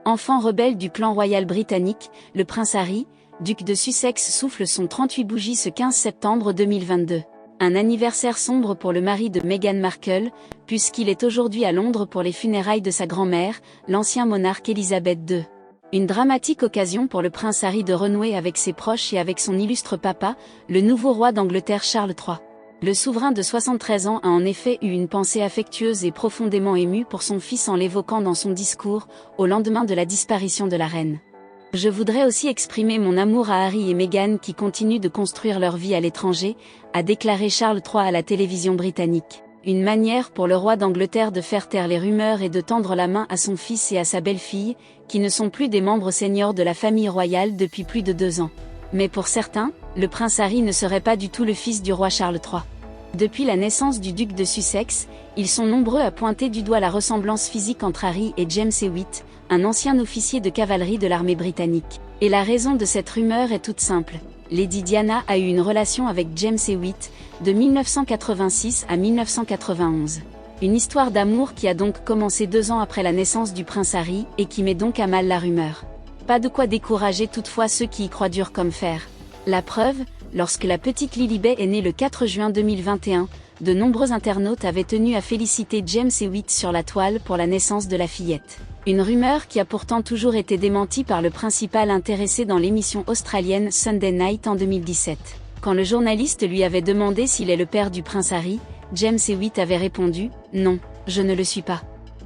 Enfant rebelle du clan royal britannique, le prince Harry, duc de Sussex souffle son 38 bougies ce 15 septembre 2022. Un anniversaire sombre pour le mari de Meghan Markle, puisqu'il est aujourd'hui à Londres pour les funérailles de sa grand-mère, l'ancien monarque Élisabeth II. Une dramatique occasion pour le prince Harry de renouer avec ses proches et avec son illustre papa, le nouveau roi d'Angleterre Charles III. Le souverain de 73 ans a en effet eu une pensée affectueuse et profondément émue pour son fils en l'évoquant dans son discours, au lendemain de la disparition de la reine. Je voudrais aussi exprimer mon amour à Harry et Meghan qui continuent de construire leur vie à l'étranger, a déclaré Charles III à la télévision britannique. Une manière pour le roi d'Angleterre de faire taire les rumeurs et de tendre la main à son fils et à sa belle-fille, qui ne sont plus des membres seniors de la famille royale depuis plus de 2 ans. Mais pour certains, le prince Harry ne serait pas du tout le fils du roi Charles III. Depuis la naissance du duc de Sussex, ils sont nombreux à pointer du doigt la ressemblance physique entre Harry et James Hewitt, un ancien officier de cavalerie de l'armée britannique. Et la raison de cette rumeur est toute simple. Lady Diana a eu une relation avec James Hewitt, de 1986 à 1991. Une histoire d'amour qui a donc commencé 2 ans après la naissance du prince Harry, et qui met donc à mal la rumeur. Pas de quoi décourager toutefois ceux qui y croient dur comme fer. La preuve, lorsque la petite Lilibet est née le 4 juin 2021, de nombreux internautes avaient tenu à féliciter James Hewitt sur la toile pour la naissance de la fillette. Une rumeur qui a pourtant toujours été démentie par le principal intéressé dans l'émission australienne Sunday Night en 2017. Quand le journaliste lui avait demandé s'il est le père du prince Harry, James Hewitt avait répondu « Non, je ne le suis pas ».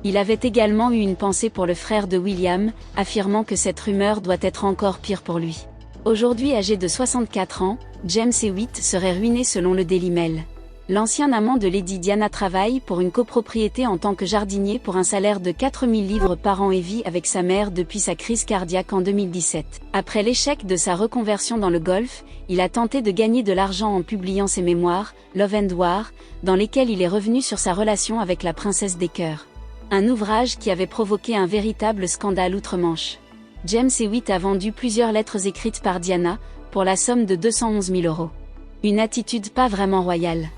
Il avait également eu une pensée pour le frère de William, affirmant que cette rumeur doit être encore pire pour lui. Aujourd'hui âgé de 64 ans, James Hewitt serait ruiné selon le Daily Mail. L'ancien amant de Lady Diana travaille pour une copropriété en tant que jardinier pour un salaire de 4 000 livres par an et vit avec sa mère depuis sa crise cardiaque en 2017. Après l'échec de sa reconversion dans le golf, il a tenté de gagner de l'argent en publiant ses mémoires, Love and War, dans lesquels il est revenu sur sa relation avec la princesse des cœurs. Un ouvrage qui avait provoqué un véritable scandale outre-Manche. James Hewitt a vendu plusieurs lettres écrites par Diana, pour la somme de 211 000 €. Une attitude pas vraiment royale.